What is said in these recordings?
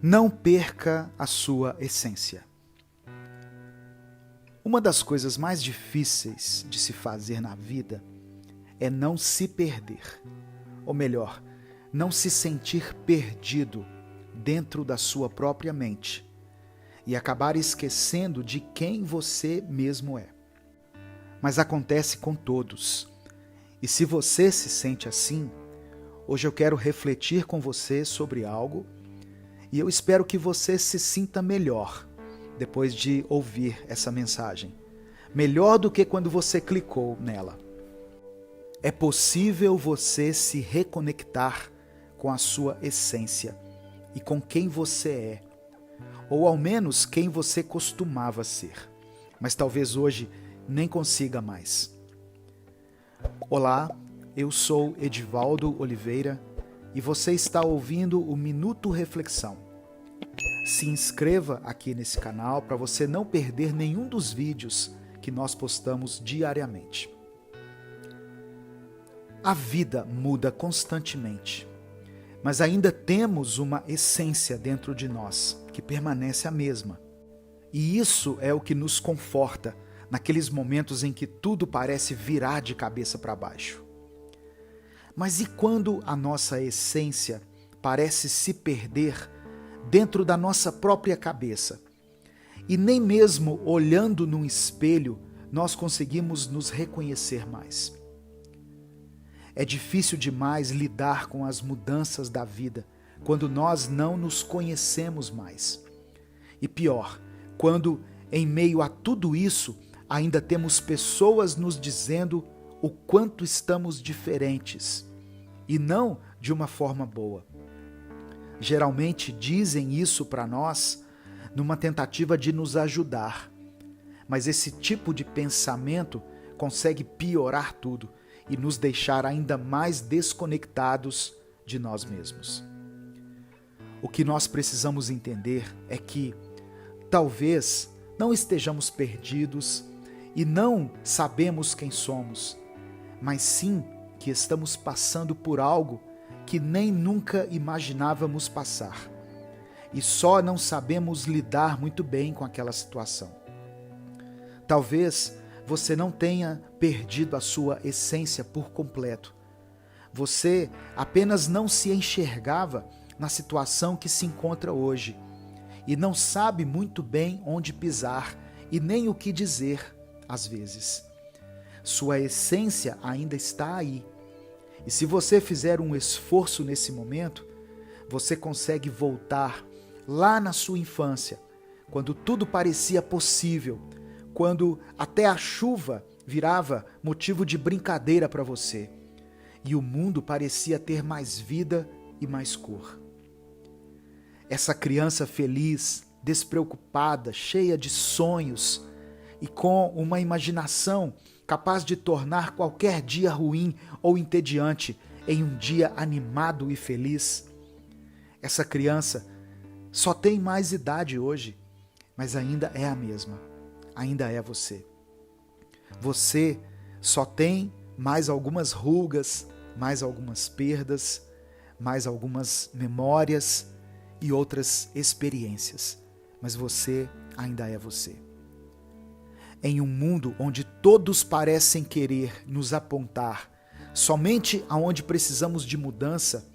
Não perca a sua essência. Uma das coisas mais difíceis de se fazer na vida é não se perder. Ou melhor, não se sentir perdido dentro da sua própria mente e acabar esquecendo de quem você mesmo é. Mas acontece com todos. E se você se sente assim, hoje eu quero refletir com você sobre algo e eu espero que você se sinta melhor depois de ouvir essa mensagem. Melhor do que quando você clicou nela. É possível você se reconectar com a sua essência e com quem você é, ou ao menos quem você costumava ser, mas talvez hoje nem consiga mais. Olá, eu sou Edivaldo Oliveira e você está ouvindo o Minuto Reflexão. Se inscreva aqui nesse canal para você não perder nenhum dos vídeos que nós postamos diariamente. A vida muda constantemente, mas ainda temos uma essência dentro de nós que permanece a mesma. E isso é o que nos conforta naqueles momentos em que tudo parece virar de cabeça para baixo. Mas e quando a nossa essência parece se perder dentro da nossa própria cabeça? E nem mesmo olhando num espelho nós conseguimos nos reconhecer mais. É difícil demais lidar com as mudanças da vida quando nós não nos conhecemos mais. E pior, quando em meio a tudo isso ainda temos pessoas nos dizendo o quanto estamos diferentes, e não de uma forma boa. Geralmente dizem isso para nós numa tentativa de nos ajudar, mas esse tipo de pensamento consegue piorar tudo e nos deixar ainda mais desconectados de nós mesmos. O que nós precisamos entender é que talvez não estejamos perdidos e não sabemos quem somos, mas sim que estamos passando por algo que nem nunca imaginávamos passar e só não sabemos lidar muito bem com aquela situação. Talvez você não tenha perdido a sua essência por completo. Você apenas não se enxergava na situação que se encontra hoje e não sabe muito bem onde pisar e nem o que dizer às vezes. Sua essência ainda está aí. E se você fizer um esforço nesse momento, você consegue voltar lá na sua infância, quando tudo parecia possível, quando até a chuva virava motivo de brincadeira para você e o mundo parecia ter mais vida e mais cor. Essa criança feliz, despreocupada, cheia de sonhos e com uma imaginação capaz de tornar qualquer dia ruim ou entediante em um dia animado e feliz. Essa criança só tem mais idade hoje, mas ainda é a mesma. Ainda é você. Você só tem mais algumas rugas, mais algumas perdas, mais algumas memórias e outras experiências, mas você ainda é você. Em um mundo onde todos parecem querer nos apontar somente aonde precisamos de mudança,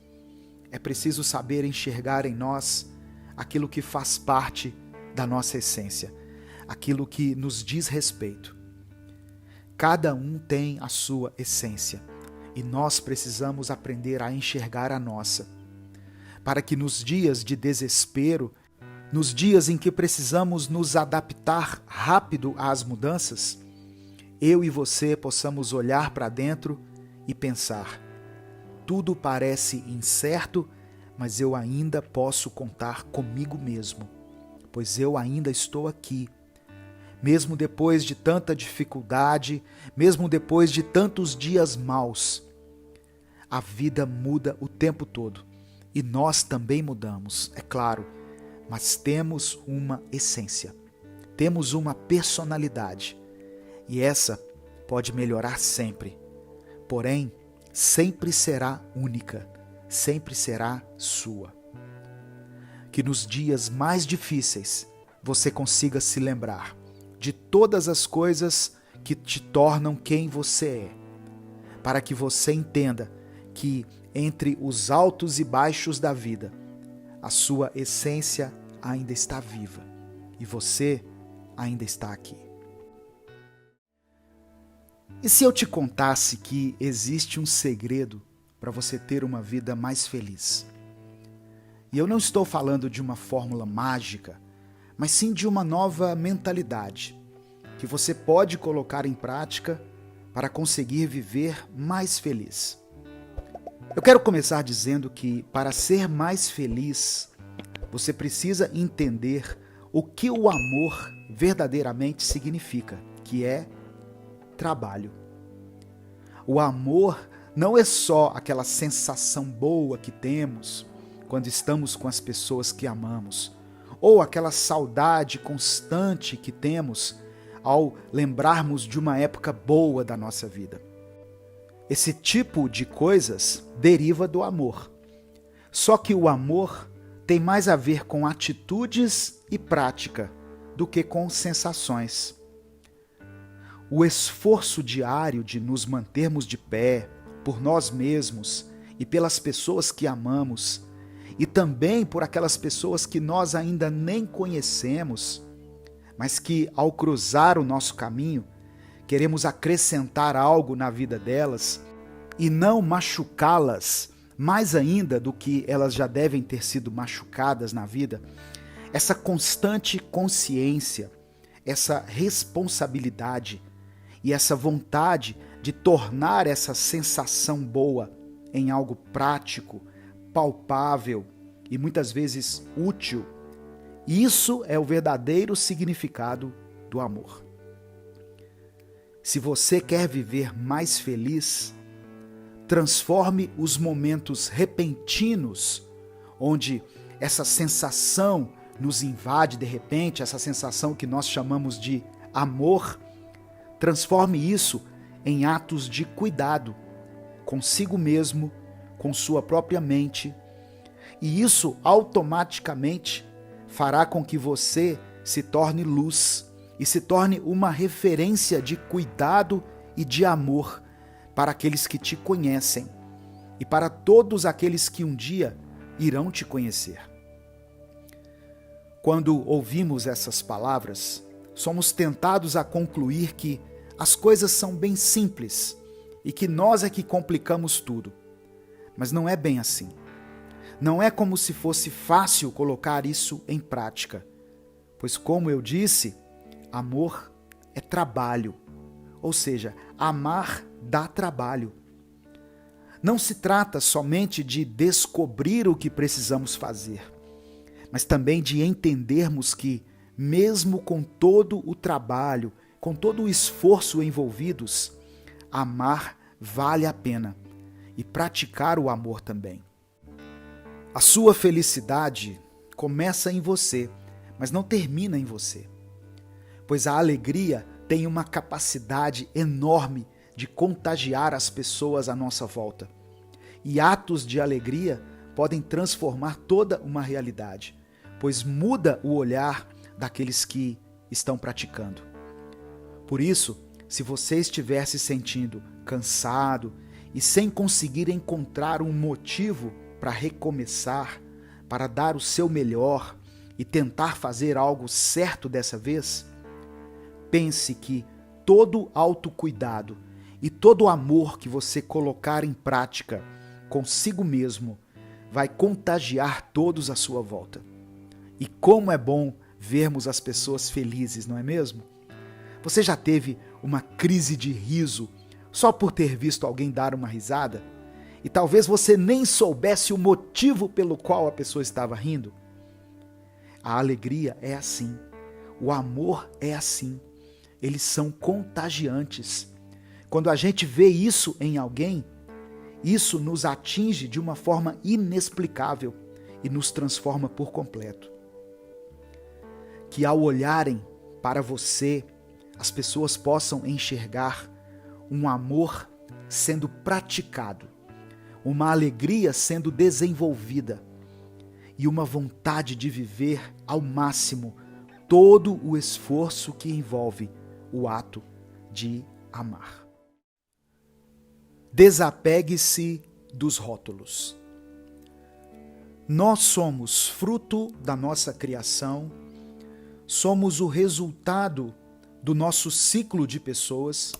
é preciso saber enxergar em nós aquilo que faz parte da nossa essência, aquilo que nos diz respeito. Cada um tem a sua essência e nós precisamos aprender a enxergar a nossa, para que nos dias de desespero, nos dias em que precisamos nos adaptar rápido às mudanças, eu e você possamos olhar para dentro e pensar: tudo parece incerto, mas eu ainda posso contar comigo mesmo, pois eu ainda estou aqui. Mesmo depois de tanta dificuldade, mesmo depois de tantos dias maus, a vida muda o tempo todo e nós também mudamos, é claro, mas temos uma essência, temos uma personalidade e essa pode melhorar sempre, porém sempre será única, sempre será sua. que nos dias mais difíceis você consiga se lembrar de todas as coisas que te tornam quem você é, para que você entenda que entre os altos e baixos da vida, a sua essência ainda está viva e você ainda está aqui. E se eu te contasse que existe um segredo para você ter uma vida mais feliz? E eu não estou falando de uma fórmula mágica, mas sim de uma nova mentalidade que você pode colocar em prática para conseguir viver mais feliz. Eu quero começar dizendo que para ser mais feliz, você precisa entender o que o amor verdadeiramente significa, que é trabalho. O amor não é só aquela sensação boa que temos quando estamos com as pessoas que amamos, ou aquela saudade constante que temos ao lembrarmos de uma época boa da nossa vida. Esse tipo de coisas deriva do amor. Só que o amor tem mais a ver com atitudes e prática do que com sensações. O esforço diário de nos mantermos de pé por nós mesmos e pelas pessoas que amamos, e também por aquelas pessoas que nós ainda nem conhecemos, mas que, ao cruzar o nosso caminho, queremos acrescentar algo na vida delas e não machucá-las mais ainda do que elas já devem ter sido machucadas na vida. Essa constante consciência, essa responsabilidade e essa vontade de tornar essa sensação boa em algo prático, palpável e muitas vezes útil, isso é o verdadeiro significado do amor. Se você quer viver mais feliz, transforme os momentos repentinos, onde essa sensação nos invade de repente, essa sensação que nós chamamos de amor, transforme isso em atos de cuidado consigo mesmo, com sua própria mente, e isso automaticamente fará com que você se torne luz e se torne uma referência de cuidado e de amor para aqueles que te conhecem e para todos aqueles que um dia irão te conhecer. Quando ouvimos essas palavras, somos tentados a concluir que as coisas são bem simples e que nós é que complicamos tudo. Mas não é bem assim. Não é como se fosse fácil colocar isso em prática, pois, como eu disse, amor é trabalho, ou seja, amar dá trabalho. Não se trata somente de descobrir o que precisamos fazer, mas também de entendermos que, mesmo com todo o trabalho, com todo o esforço envolvidos, amar vale a pena e praticar o amor também. A sua felicidade começa em você, mas não termina em você, pois a alegria tem uma capacidade enorme de contagiar as pessoas à nossa volta. E atos de alegria podem transformar toda uma realidade, pois muda o olhar daqueles que estão praticando. Por isso, se você estiver se sentindo cansado e sem conseguir encontrar um motivo para recomeçar, para dar o seu melhor e tentar fazer algo certo dessa vez, pense que todo autocuidado e todo amor que você colocar em prática consigo mesmo vai contagiar todos à sua volta. E como é bom vermos as pessoas felizes, não é mesmo? Você já teve uma crise de riso só por ter visto alguém dar uma risada? E talvez você nem soubesse o motivo pelo qual a pessoa estava rindo? A alegria é assim. O amor é assim. Eles são contagiantes. Quando a gente vê isso em alguém, isso nos atinge de uma forma inexplicável e nos transforma por completo. Que ao olharem para você, as pessoas possam enxergar um amor sendo praticado, uma alegria sendo desenvolvida e uma vontade de viver ao máximo todo o esforço que envolve o ato de amar. Desapegue-se dos rótulos. Nós somos fruto da nossa criação, somos o resultado do nosso ciclo de pessoas,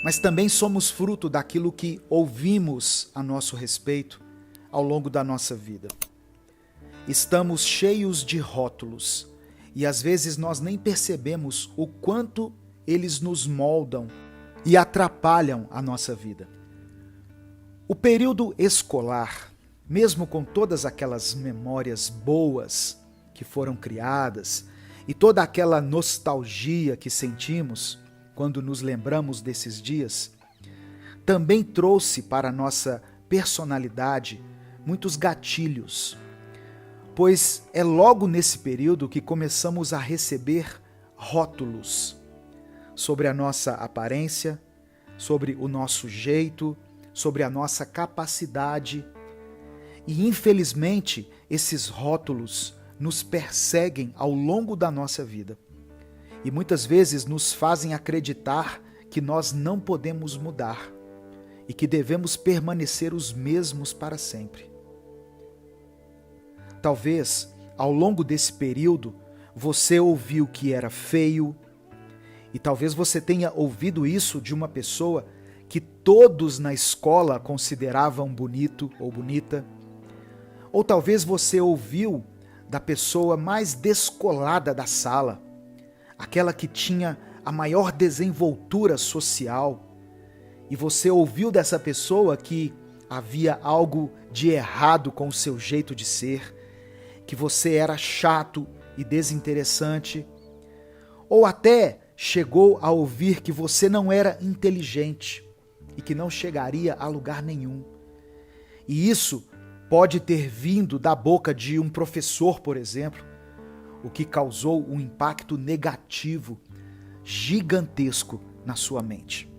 mas também somos fruto daquilo que ouvimos a nosso respeito ao longo da nossa vida. Estamos cheios de rótulos e às vezes nós nem percebemos o quanto eles nos moldam e atrapalham a nossa vida. O período escolar, mesmo com todas aquelas memórias boas que foram criadas e toda aquela nostalgia que sentimos quando nos lembramos desses dias, também trouxe para a nossa personalidade muitos gatilhos, pois é logo nesse período que começamos a receber rótulos sobre a nossa aparência, sobre o nosso jeito, sobre a nossa capacidade. E infelizmente, esses rótulos nos perseguem ao longo da nossa vida. E muitas vezes nos fazem acreditar que nós não podemos mudar e que devemos permanecer os mesmos para sempre. Talvez, ao longo desse período, você ouviu que era feio, e talvez você tenha ouvido isso de uma pessoa que todos na escola consideravam bonito ou bonita. Ou talvez você ouviu da pessoa mais descolada da sala, aquela que tinha a maior desenvoltura social, e você ouviu dessa pessoa que havia algo de errado com o seu jeito de ser, que você era chato e desinteressante, ou até chegou a ouvir que você não era inteligente e que não chegaria a lugar nenhum. E isso pode ter vindo da boca de um professor, por exemplo, o que causou um impacto negativo gigantesco na sua mente.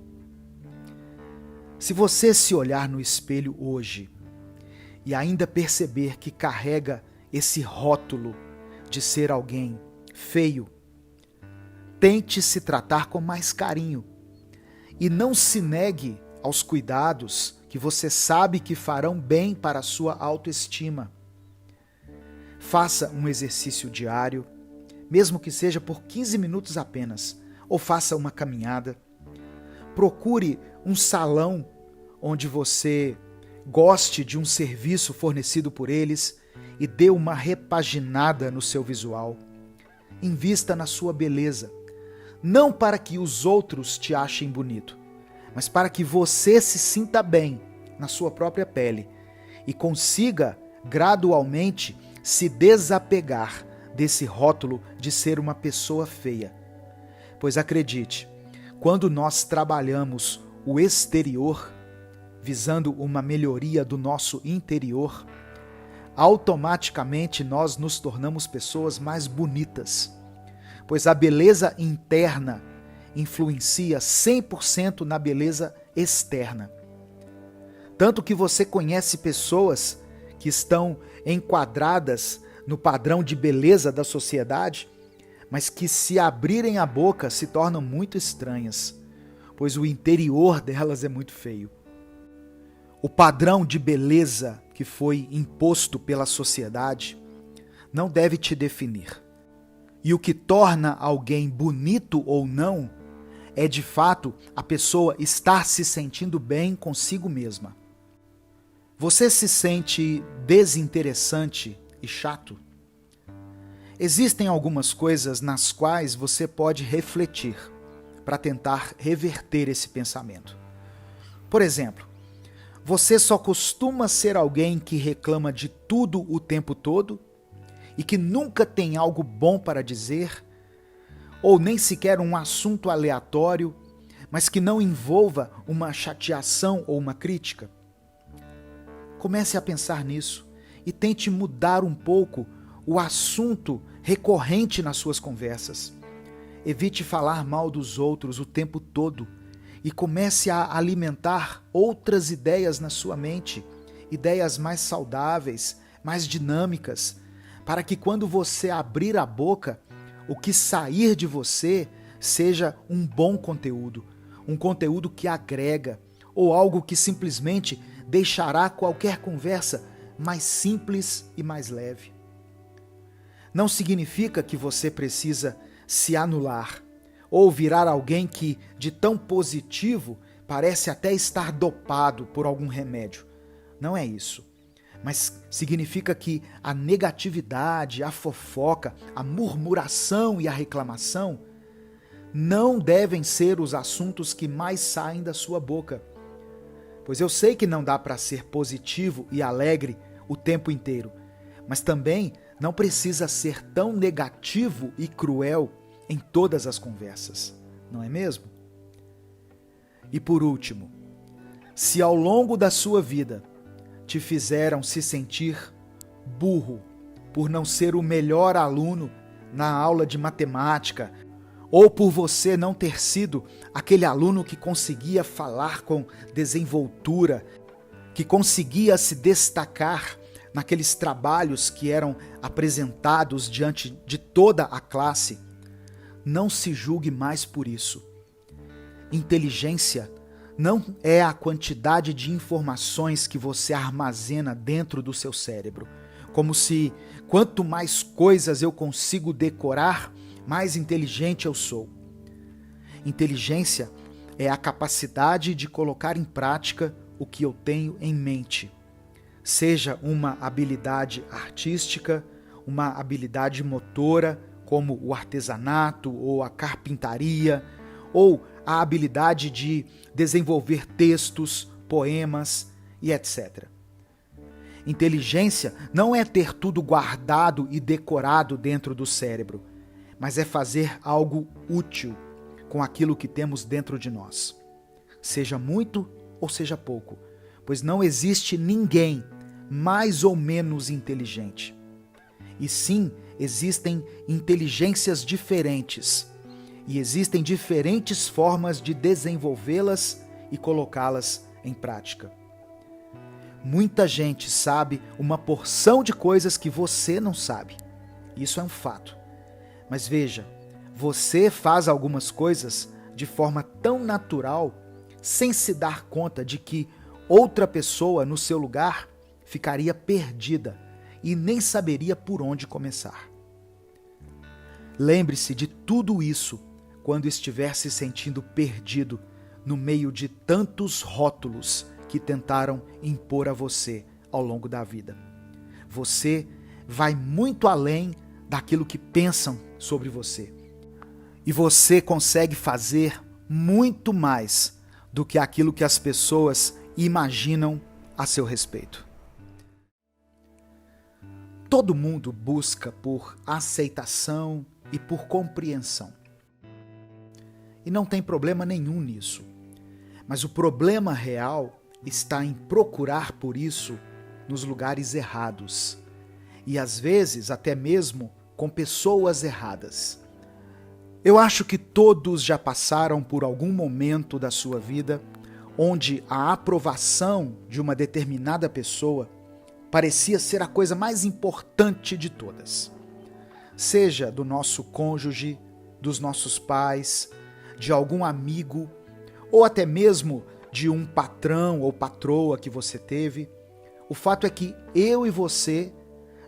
Se você se olhar no espelho hoje e ainda perceber que carrega esse rótulo de ser alguém feio, tente se tratar com mais carinho e não se negue aos cuidados que você sabe que farão bem para a sua autoestima. Faça um exercício diário, mesmo que seja por 15 minutos apenas, ou faça uma caminhada. Procure um salão onde você goste de um serviço fornecido por eles e dê uma repaginada no seu visual. Invista na sua beleza, não para que os outros te achem bonito, mas para que você se sinta bem na sua própria pele e consiga gradualmente se desapegar desse rótulo de ser uma pessoa feia. Pois acredite, quando nós trabalhamos o exterior, visando uma melhoria do nosso interior, automaticamente nós nos tornamos pessoas mais bonitas, pois a beleza interna influencia 100% na beleza externa. Tanto que você conhece pessoas que estão enquadradas no padrão de beleza da sociedade, mas que se abrirem a boca se tornam muito estranhas, pois o interior delas é muito feio. O padrão de beleza que foi imposto pela sociedade não deve te definir. E o que torna alguém bonito ou não é, de fato, a pessoa estar se sentindo bem consigo mesma. Você se sente desinteressante e chato? Existem algumas coisas nas quais você pode refletir para tentar reverter esse pensamento. Por exemplo, você só costuma ser alguém que reclama de tudo o tempo todo e que nunca tem algo bom para dizer, ou nem sequer um assunto aleatório, mas que não envolva uma chateação ou uma crítica? Comece a pensar nisso e tente mudar um pouco o assunto recorrente nas suas conversas. Evite falar mal dos outros o tempo todo e comece a alimentar outras ideias na sua mente, ideias mais saudáveis, mais dinâmicas, para que quando você abrir a boca, o que sair de você seja um bom conteúdo, um conteúdo que agrega, ou algo que simplesmente deixará qualquer conversa mais simples e mais leve. Não significa que você precisa se anular ou virar alguém que, de tão positivo, parece até estar dopado por algum remédio. Não é isso. Mas significa que a negatividade, a fofoca, a murmuração e a reclamação não devem ser os assuntos que mais saem da sua boca. Pois eu sei que não dá para ser positivo e alegre o tempo inteiro, mas também não precisa ser tão negativo e cruel em todas as conversas, não é mesmo? E por último, se ao longo da sua vida te fizeram se sentir burro por não ser o melhor aluno na aula de matemática, ou por você não ter sido aquele aluno que conseguia falar com desenvoltura, que conseguia se destacar naqueles trabalhos que eram apresentados diante de toda a classe, não se julgue mais por isso. Inteligência não é a quantidade de informações que você armazena dentro do seu cérebro, como se quanto mais coisas eu consigo decorar, mais inteligente eu sou. Inteligência é a capacidade de colocar em prática o que eu tenho em mente, seja uma habilidade artística, uma habilidade motora, como o artesanato ou a carpintaria, ou a habilidade de desenvolver textos, poemas e etc. Inteligência não é ter tudo guardado e decorado dentro do cérebro, mas é fazer algo útil com aquilo que temos dentro de nós. Seja muito ou seja pouco, pois não existe ninguém mais ou menos inteligente. E sim, existem inteligências diferentes, e existem diferentes formas de desenvolvê-las e colocá-las em prática. Muita gente sabe uma porção de coisas que você não sabe. Isso é um fato. Mas veja, você faz algumas coisas de forma tão natural, sem se dar conta de que outra pessoa no seu lugar ficaria perdida e nem saberia por onde começar. Lembre-se de tudo isso quando estiver se sentindo perdido no meio de tantos rótulos que tentaram impor a você ao longo da vida. Você vai muito além daquilo que pensam sobre você. E você consegue fazer muito mais do que aquilo que as pessoas imaginam a seu respeito. Todo mundo busca por aceitação e por compreensão. E não tem problema nenhum nisso. Mas o problema real está em procurar por isso nos lugares errados. E às vezes até mesmo com pessoas erradas. Eu acho que todos já passaram por algum momento da sua vida onde a aprovação de uma determinada pessoa parecia ser a coisa mais importante de todas. Seja do nosso cônjuge, dos nossos pais, de algum amigo, ou até mesmo de um patrão ou patroa que você teve. O fato é que eu e você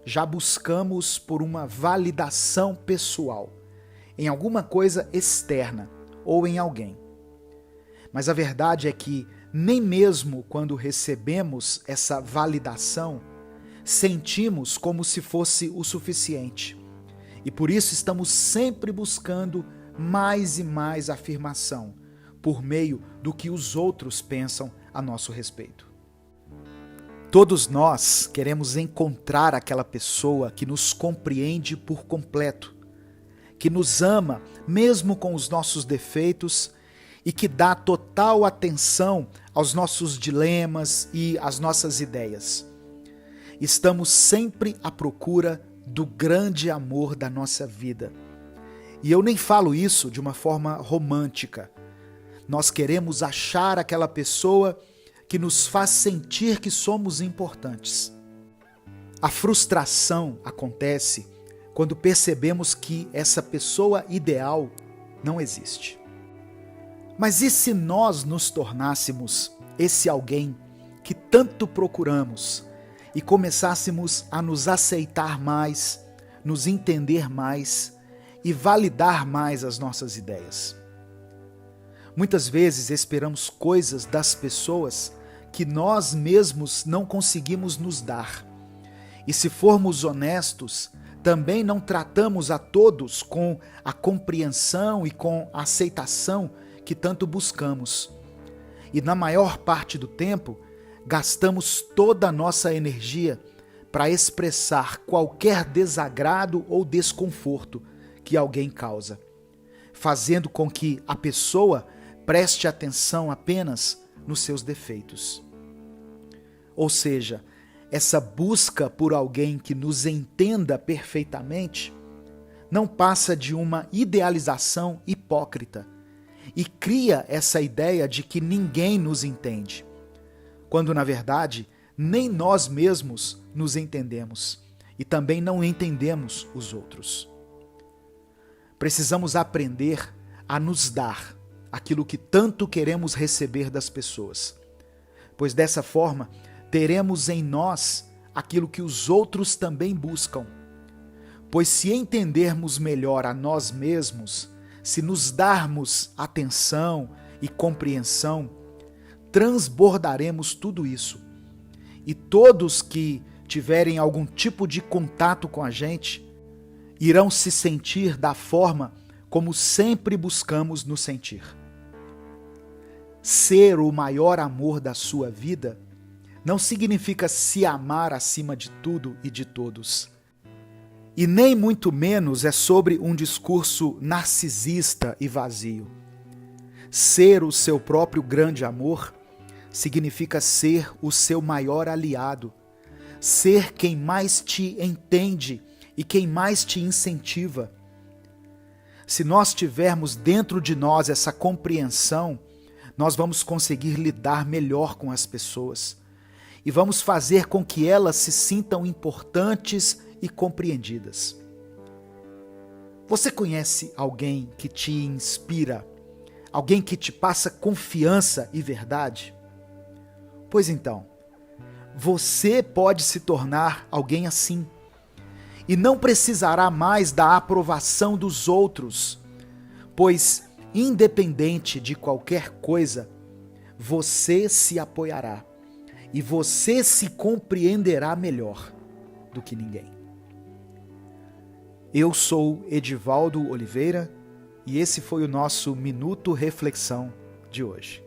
já buscamos por uma validação pessoal, em alguma coisa externa ou em alguém. Mas a verdade é que nem mesmo quando recebemos essa validação, sentimos como se fosse o suficiente. E por isso estamos sempre buscando mais e mais afirmação, por meio do que os outros pensam a nosso respeito. Todos nós queremos encontrar aquela pessoa que nos compreende por completo, que nos ama mesmo com os nossos defeitos e que dá total atenção aos nossos dilemas e às nossas ideias. Estamos sempre à procura do grande amor da nossa vida. E eu nem falo isso de uma forma romântica. Nós queremos achar aquela pessoa que nos faz sentir que somos importantes. A frustração acontece quando percebemos que essa pessoa ideal não existe. Mas e se nós nos tornássemos esse alguém que tanto procuramos e começássemos a nos aceitar mais, nos entender mais e validar mais as nossas ideias? Muitas vezes esperamos coisas das pessoas que nós mesmos não conseguimos nos dar. E se formos honestos, também não tratamos a todos com a compreensão e com a aceitação que tanto buscamos. E na maior parte do tempo, gastamos toda a nossa energia para expressar qualquer desagrado ou desconforto que alguém causa, fazendo com que a pessoa preste atenção apenas nos seus defeitos. Ou seja, essa busca por alguém que nos entenda perfeitamente não passa de uma idealização hipócrita e cria essa ideia de que ninguém nos entende, quando na verdade nem nós mesmos nos entendemos e também não entendemos os outros. Precisamos aprender a nos dar aquilo que tanto queremos receber das pessoas, pois dessa forma teremos em nós aquilo que os outros também buscam. Pois se entendermos melhor a nós mesmos, se nos darmos atenção e compreensão, transbordaremos tudo isso. E todos que tiverem algum tipo de contato com a gente, irão se sentir da forma como sempre buscamos nos sentir. Ser o maior amor da sua vida não significa se amar acima de tudo e de todos. E nem muito menos é sobre um discurso narcisista e vazio. Ser o seu próprio grande amor significa ser o seu maior aliado, ser quem mais te entende e quem mais te incentiva. Se nós tivermos dentro de nós essa compreensão, nós vamos conseguir lidar melhor com as pessoas e vamos fazer com que elas se sintam importantes e compreendidas. Você conhece alguém que te inspira? Alguém que te passa confiança e verdade? Pois então, você pode se tornar alguém assim e não precisará mais da aprovação dos outros, pois, independente de qualquer coisa, você se apoiará e você se compreenderá melhor do que ninguém. Eu sou Edivaldo Oliveira e esse foi o nosso Minuto Reflexão de hoje.